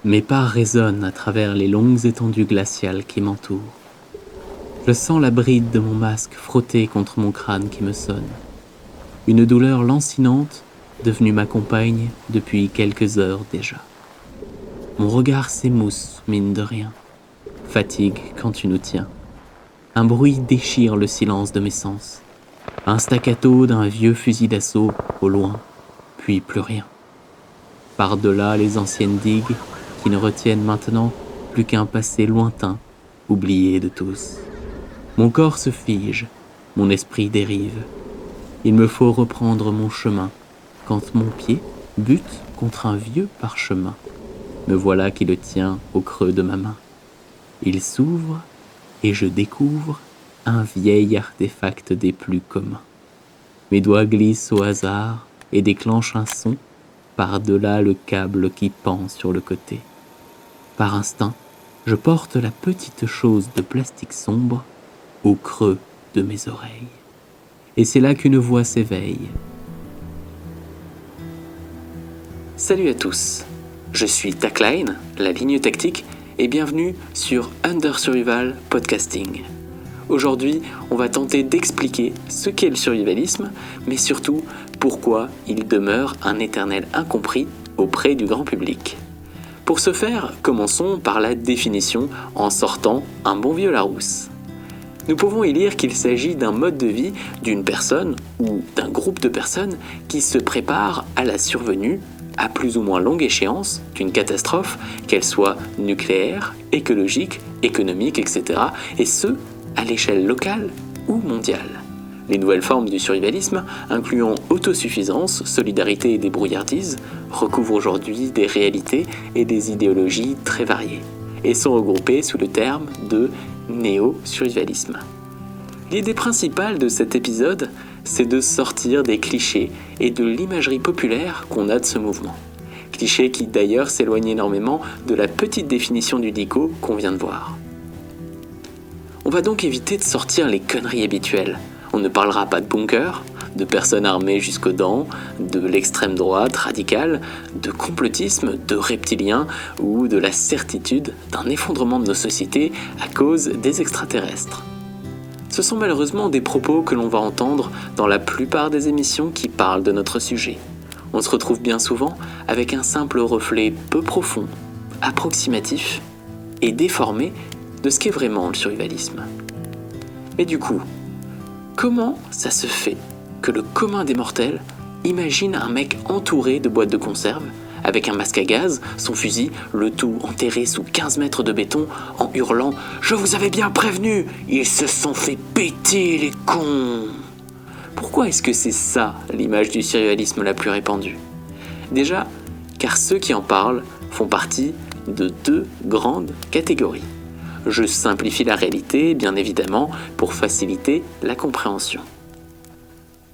Mes pas résonnent à travers les longues étendues glaciales qui m'entourent. Je sens la bride de mon masque frotter contre mon crâne qui me sonne. Une douleur lancinante, devenue ma compagne depuis quelques heures déjà. Mon regard s'émousse, mine de rien. Fatigue quand tu nous tiens. Un bruit déchire le silence de mes sens. Un staccato d'un vieux fusil d'assaut au loin, puis plus rien. Par-delà les anciennes digues qui ne retiennent maintenant plus qu'un passé lointain, oublié de tous. Mon corps se fige, mon esprit dérive. Il me faut reprendre mon chemin, quand mon pied bute contre un vieux parchemin. Me voilà qui le tient au creux de ma main. Il s'ouvre et je découvre un vieil artefact des plus communs. Mes doigts glissent au hasard et déclenchent un son par-delà le câble qui pend sur le côté. Par instinct, je porte la petite chose de plastique sombre au creux de mes oreilles. Et c'est là qu'une voix s'éveille. Salut à tous, je suis Tackline, la ligne tactique, et bienvenue sur Under Survival Podcasting. Aujourd'hui, on va tenter d'expliquer ce qu'est le survivalisme, mais surtout pourquoi il demeure un éternel incompris auprès du grand public. Pour ce faire, commençons par la définition en sortant un bon vieux Larousse. Nous pouvons y lire qu'il s'agit d'un mode de vie d'une personne ou d'un groupe de personnes qui se prépare à la survenue, à plus ou moins longue échéance, d'une catastrophe, qu'elle soit nucléaire, écologique, économique, etc., et ce, à l'échelle locale ou mondiale. Les nouvelles formes du survivalisme, incluant autosuffisance, solidarité et débrouillardise, recouvrent aujourd'hui des réalités et des idéologies très variées, et sont regroupées sous le terme de néo-survivalisme. L'idée principale de cet épisode, c'est de sortir des clichés et de l'imagerie populaire qu'on a de ce mouvement. Clichés qui d'ailleurs s'éloignent énormément de la petite définition du dico qu'on vient de voir. On va donc éviter de sortir les conneries habituelles. On ne parlera pas de bunkers, de personnes armées jusqu'aux dents, de l'extrême droite radicale, de complotisme, de reptiliens ou de la certitude d'un effondrement de nos sociétés à cause des extraterrestres. Ce sont malheureusement des propos que l'on va entendre dans la plupart des émissions qui parlent de notre sujet. On se retrouve bien souvent avec un simple reflet peu profond, approximatif et déformé de ce qu'est vraiment le survivalisme. Mais du coup, comment ça se fait que le commun des mortels imagine un mec entouré de boîtes de conserve, avec un masque à gaz, son fusil, le tout enterré sous 15 mètres de béton, en hurlant « Je vous avais bien prévenu, ils se sont fait péter les cons !» Pourquoi est-ce que c'est ça l'image du survivalisme la plus répandue ? Déjà, car ceux qui en parlent font partie de deux grandes catégories. Je simplifie la réalité, bien évidemment, pour faciliter la compréhension.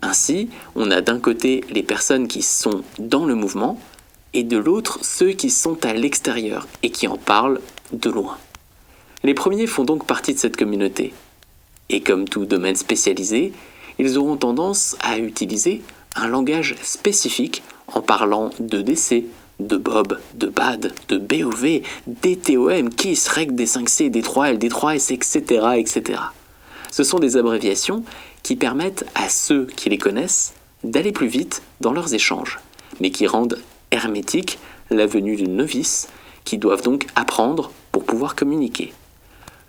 Ainsi, on a d'un côté les personnes qui sont dans le mouvement, et de l'autre ceux qui sont à l'extérieur et qui en parlent de loin. Les premiers font donc partie de cette communauté. Et comme tout domaine spécialisé, ils auront tendance à utiliser un langage spécifique en parlant de DC, de Bob, de Bad, de BOV, DTOM, KISS, REC, D5C, D3L, D3S, etc., etc. Ce sont des abréviations qui permettent à ceux qui les connaissent d'aller plus vite dans leurs échanges, mais qui rendent hermétique la venue de novices qui doivent donc apprendre pour pouvoir communiquer.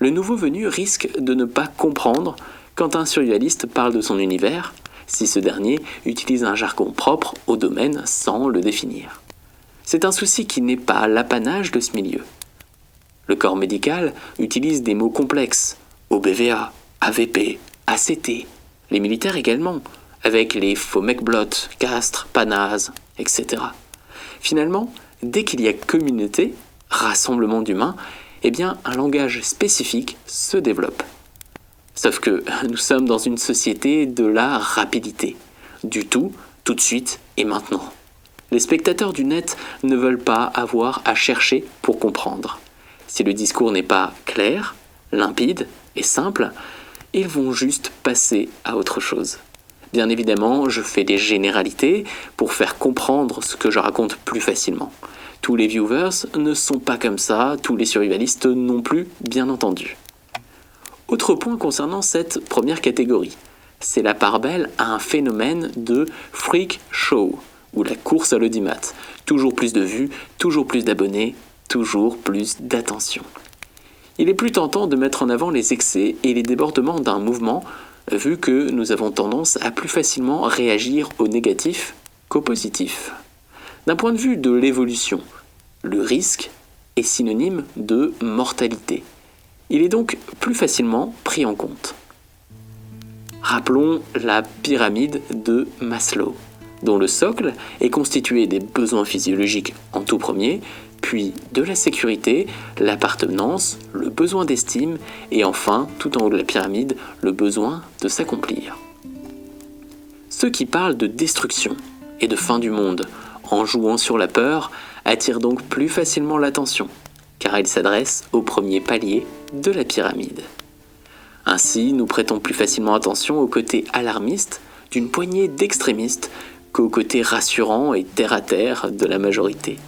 Le nouveau venu risque de ne pas comprendre quand un survivaliste parle de son univers, si ce dernier utilise un jargon propre au domaine sans le définir. C'est un souci qui n'est pas l'apanage de ce milieu. Le corps médical utilise des mots complexes, OBVA, AVP, ACT, les militaires également, avec les faux mecblots, castres, panazes, etc. Finalement, dès qu'il y a communauté, rassemblement d'humains, eh bien un langage spécifique se développe. Sauf que nous sommes dans une société de la rapidité. Du tout de suite et maintenant. Les spectateurs du net ne veulent pas avoir à chercher pour comprendre. Si le discours n'est pas clair, limpide et simple, ils vont juste passer à autre chose. Bien évidemment, je fais des généralités pour faire comprendre ce que je raconte plus facilement. Tous les viewers ne sont pas comme ça, tous les survivalistes non plus, bien entendu. Autre point concernant cette première catégorie, c'est la part belle à un phénomène de freak show, ou la course à l'audimat. Toujours plus de vues, toujours plus d'abonnés, toujours plus d'attention. Il est plus tentant de mettre en avant les excès et les débordements d'un mouvement, vu que nous avons tendance à plus facilement réagir au négatif qu'au positif. D'un point de vue de l'évolution, le risque est synonyme de mortalité. Il est donc plus facilement pris en compte. Rappelons la pyramide de Maslow, dont le socle est constitué des besoins physiologiques en tout premier, puis de la sécurité, l'appartenance, le besoin d'estime, et enfin, tout en haut de la pyramide, le besoin de s'accomplir. Ceux qui parlent de destruction et de fin du monde, en jouant sur la peur, attirent donc plus facilement l'attention, car ils s'adressent au premier palier de la pyramide. Ainsi, nous prêtons plus facilement attention au côté alarmiste d'une poignée d'extrémistes qu'au côté rassurant et terre-à-terre de la majorité.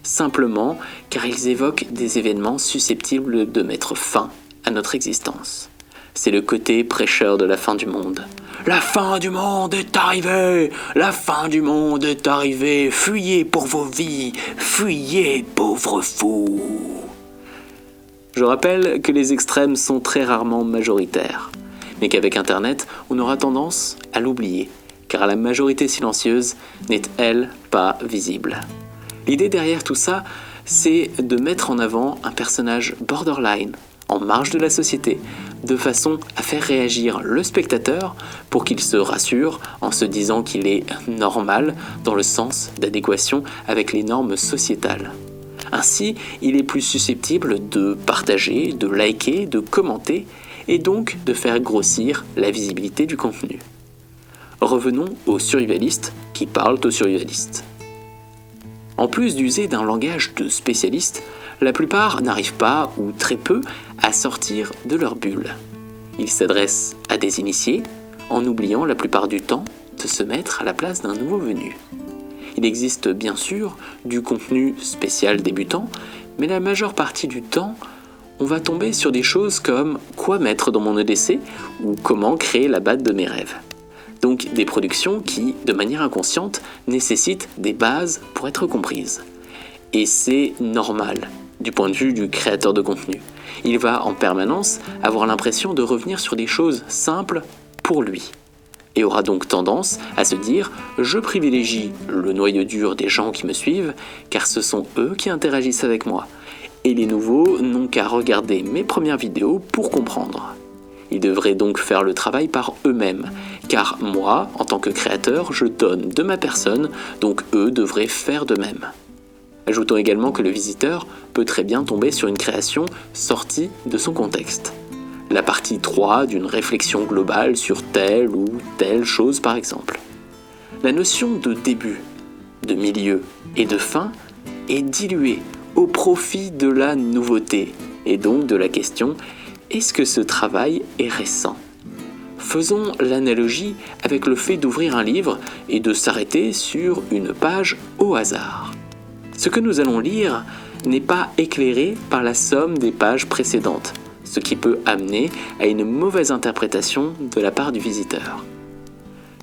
Simplement car ils évoquent des événements susceptibles de mettre fin à notre existence. C'est le côté prêcheur de la fin du monde. La fin du monde est arrivée! La fin du monde est arrivée! Fuyez pour vos vies! Fuyez, pauvres fous! Je rappelle que les extrêmes sont très rarement majoritaires, mais qu'avec Internet, on aura tendance à l'oublier, car la majorité silencieuse n'est, elle, pas visible. L'idée derrière tout ça, c'est de mettre en avant un personnage borderline, en marge de la société, de façon à faire réagir le spectateur pour qu'il se rassure en se disant qu'il est normal dans le sens d'adéquation avec les normes sociétales. Ainsi, il est plus susceptible de partager, de liker, de commenter et donc de faire grossir la visibilité du contenu. Revenons aux survivalistes qui parlent aux survivalistes. En plus d'user d'un langage de spécialistes, la plupart n'arrivent pas, ou très peu, à sortir de leur bulle. Ils s'adressent à des initiés, en oubliant la plupart du temps de se mettre à la place d'un nouveau venu. Il existe bien sûr du contenu spécial débutant, mais la majeure partie du temps, on va tomber sur des choses comme quoi mettre dans mon EDC ou comment créer la batte de mes rêves. Donc des productions qui, de manière inconsciente, nécessitent des bases pour être comprises. Et c'est normal du point de vue du créateur de contenu. Il va en permanence avoir l'impression de revenir sur des choses simples pour lui. Et aura donc tendance à se dire « je privilégie le noyau dur des gens qui me suivent, car ce sont eux qui interagissent avec moi. Et les nouveaux n'ont qu'à regarder mes premières vidéos pour comprendre. » Ils devraient donc faire le travail par eux-mêmes, car moi, en tant que créateur, je donne de ma personne, donc eux devraient faire de même. Ajoutons également que le visiteur peut très bien tomber sur une création sortie de son contexte. La partie 3 d'une réflexion globale sur telle ou telle chose par exemple. La notion de début, de milieu et de fin est diluée au profit de la nouveauté, et donc de la question « est-ce que ce travail est récent ?» Faisons l'analogie avec le fait d'ouvrir un livre et de s'arrêter sur une page au hasard. Ce que nous allons lire n'est pas éclairé par la somme des pages précédentes, ce qui peut amener à une mauvaise interprétation de la part du visiteur.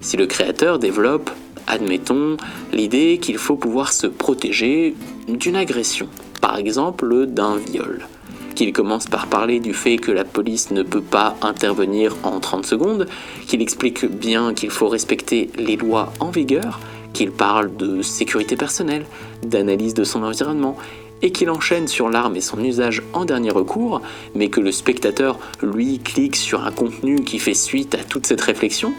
Si le créateur développe, admettons, l'idée qu'il faut pouvoir se protéger d'une agression, par exemple d'un viol, qu'il commence par parler du fait que la police ne peut pas intervenir en 30 secondes, qu'il explique bien qu'il faut respecter les lois en vigueur, qu'il parle de sécurité personnelle, d'analyse de son environnement, et qu'il enchaîne sur l'arme et son usage en dernier recours, mais que le spectateur, lui, clique sur un contenu qui fait suite à toute cette réflexion,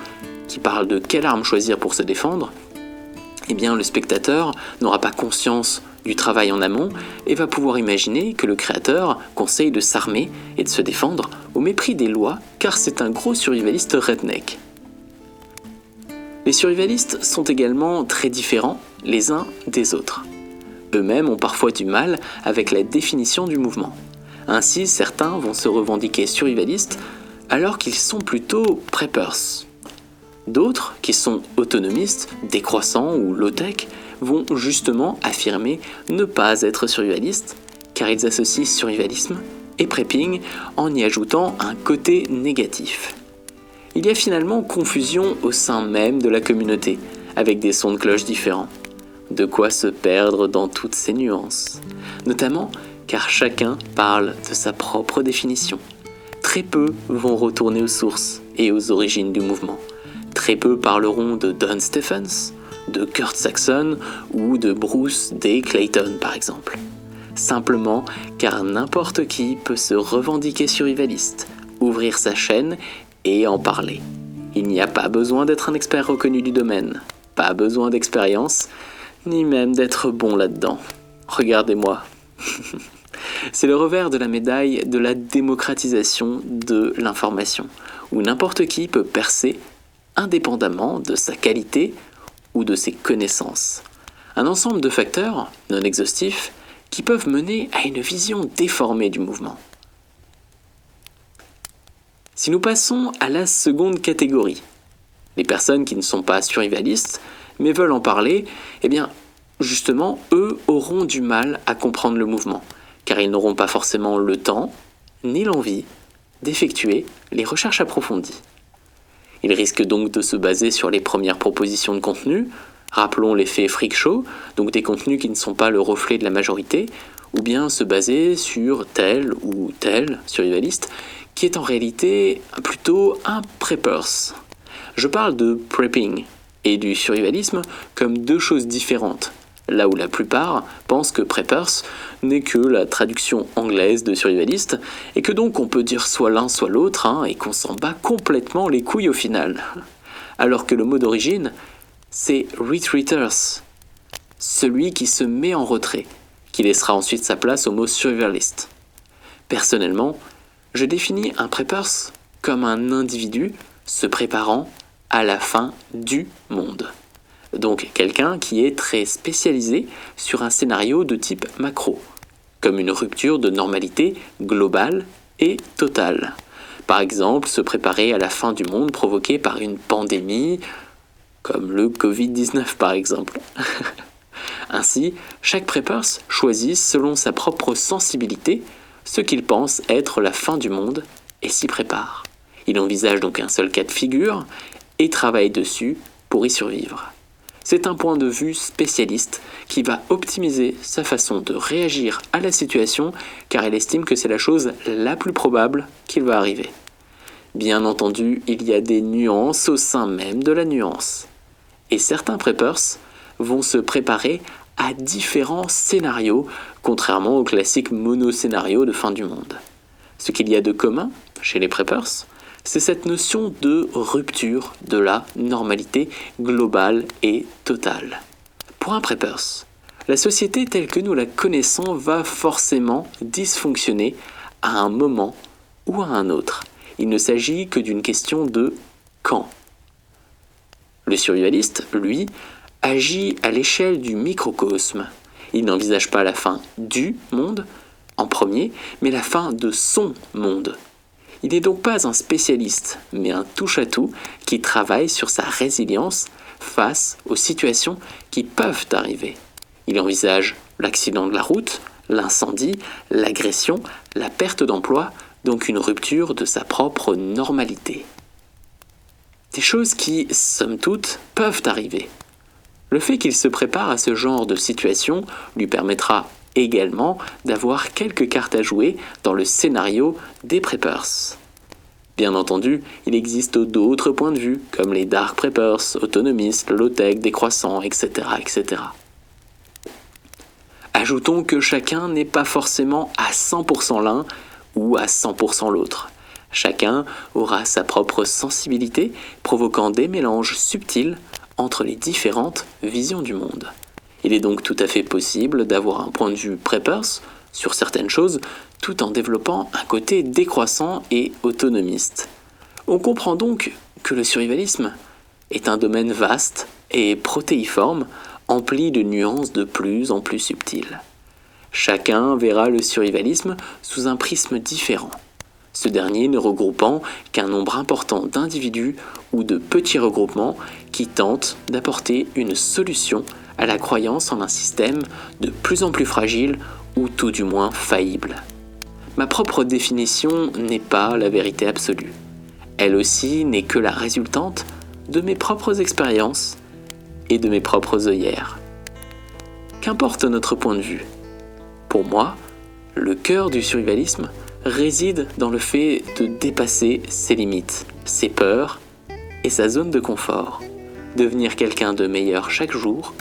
qui parle de quelle arme choisir pour se défendre, eh bien le spectateur n'aura pas conscience du travail en amont et va pouvoir imaginer que le créateur conseille de s'armer et de se défendre au mépris des lois, car c'est un gros survivaliste redneck. Les survivalistes sont également très différents les uns des autres. Eux-mêmes ont parfois du mal avec la définition du mouvement. Ainsi, certains vont se revendiquer survivalistes alors qu'ils sont plutôt preppers. D'autres, qui sont autonomistes, décroissants ou low-tech, vont justement affirmer ne pas être survivalistes, car ils associent survivalisme et prepping en y ajoutant un côté négatif. Il y a finalement confusion au sein même de la communauté, avec des sons de cloche différents. De quoi se perdre dans toutes ces nuances, notamment car chacun parle de sa propre définition. Très peu vont retourner aux sources et aux origines du mouvement. Très peu parleront de Don Stephens, de Kurt Saxon ou de Bruce D. Clayton par exemple. Simplement car n'importe qui peut se revendiquer survivaliste, ouvrir sa chaîne et en parler. Il n'y a pas besoin d'être un expert reconnu du domaine, pas besoin d'expérience, ni même d'être bon là-dedans. Regardez-moi. C'est le revers de la médaille de la démocratisation de l'information, où n'importe qui peut percer indépendamment de sa qualité ou de ses connaissances. Un ensemble de facteurs, non exhaustifs, qui peuvent mener à une vision déformée du mouvement. Si nous passons à la seconde catégorie, les personnes qui ne sont pas survivalistes, mais veulent en parler, eh bien, justement, eux auront du mal à comprendre le mouvement, car ils n'auront pas forcément le temps, ni l'envie, d'effectuer les recherches approfondies. Ils risquent donc de se baser sur les premières propositions de contenu, rappelons l'effet freak show, donc des contenus qui ne sont pas le reflet de la majorité, ou bien se baser sur tel ou tel survivaliste, qui est en réalité plutôt un preppers. Je parle de prepping et du survivalisme comme deux choses différentes, là où la plupart pensent que preppers n'est que la traduction anglaise de survivaliste, et que donc on peut dire soit l'un soit l'autre, et qu'on s'en bat complètement les couilles au final. Alors que le mot d'origine, c'est retreaters, celui qui se met en retrait, qui laissera ensuite sa place au mot survivaliste. Personnellement, je définis un preppers comme un individu se préparant à la fin du monde. Donc quelqu'un qui est très spécialisé sur un scénario de type macro, comme une rupture de normalité globale et totale. Par exemple, se préparer à la fin du monde provoquée par une pandémie, comme le Covid-19 par exemple. Ainsi, chaque preppers choisit selon sa propre sensibilité ce qu'il pense être la fin du monde et s'y prépare. Il envisage donc un seul cas de figure et travaille dessus pour y survivre. C'est un point de vue spécialiste qui va optimiser sa façon de réagir à la situation car il estime que c'est la chose la plus probable qu'il va arriver. Bien entendu, il y a des nuances au sein même de la nuance. Et certains preppers vont se préparer à différents scénarios, contrairement au classique mono-scénario de fin du monde. Ce qu'il y a de commun chez les preppers, c'est cette notion de rupture de la normalité globale et totale. Pour un preppers, la société telle que nous la connaissons va forcément dysfonctionner à un moment ou à un autre. Il ne s'agit que d'une question de quand. Le survivaliste, lui, agit à l'échelle du microcosme. Il n'envisage pas la fin du monde en premier, mais la fin de son monde. Il n'est donc pas un spécialiste, mais un touche-à-tout qui travaille sur sa résilience face aux situations qui peuvent arriver. Il envisage l'accident de la route, l'incendie, l'agression, la perte d'emploi, donc une rupture de sa propre normalité. Des choses qui, somme toute, peuvent arriver. Le fait qu'il se prépare à ce genre de situation lui permettra également d'avoir quelques cartes à jouer dans le scénario des preppers. Bien entendu, il existe d'autres points de vue, comme les dark preppers, autonomistes, low-tech, décroissants, etc., etc. Ajoutons que chacun n'est pas forcément à 100% l'un ou à 100% l'autre. Chacun aura sa propre sensibilité, provoquant des mélanges subtils entre les différentes visions du monde. Il est donc tout à fait possible d'avoir un point de vue preppers sur certaines choses, tout en développant un côté décroissant et autonomiste. On comprend donc que le survivalisme est un domaine vaste et protéiforme, empli de nuances de plus en plus subtiles. Chacun verra le survivalisme sous un prisme différent, ce dernier ne regroupant qu'un nombre important d'individus ou de petits regroupements qui tentent d'apporter une solution à la croyance en un système de plus en plus fragile ou tout du moins faillible. Ma propre définition n'est pas la vérité absolue. Elle aussi n'est que la résultante de mes propres expériences et de mes propres œillères. Qu'importe notre point de vue. Pour moi, le cœur du survivalisme réside dans le fait de dépasser ses limites, ses peurs et sa zone de confort, devenir quelqu'un de meilleur chaque jour,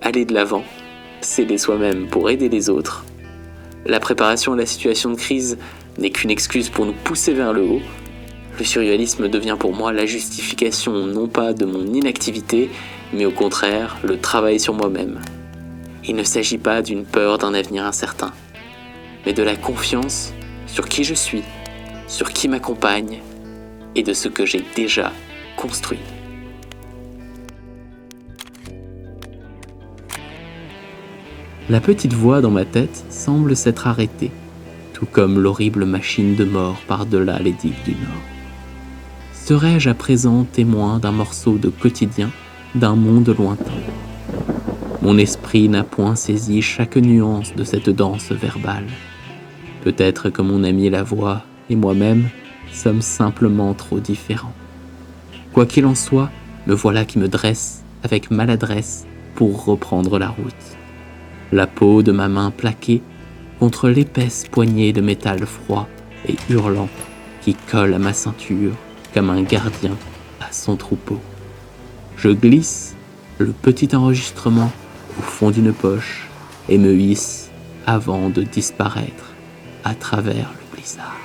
aller de l'avant, s'aider soi-même pour aider les autres. La préparation à la situation de crise n'est qu'une excuse pour nous pousser vers le haut. Le survivalisme devient pour moi la justification non pas de mon inactivité, mais au contraire le travail sur moi-même. Il ne s'agit pas d'une peur d'un avenir incertain, mais de la confiance sur qui je suis, sur qui m'accompagne et de ce que j'ai déjà construit. La petite voix dans ma tête semble s'être arrêtée, tout comme l'horrible machine de mort par-delà les digues du Nord. Serais-je à présent témoin d'un morceau de quotidien, d'un monde lointain ? Mon esprit n'a point saisi chaque nuance de cette danse verbale. Peut-être que mon ami la voix et moi-même sommes simplement trop différents. Quoi qu'il en soit, me voilà qui me dresse avec maladresse pour reprendre la route. La peau de ma main plaquée contre l'épaisse poignée de métal froid et hurlant qui colle à ma ceinture comme un gardien à son troupeau. Je glisse le petit enregistrement au fond d'une poche et me hisse avant de disparaître à travers le blizzard.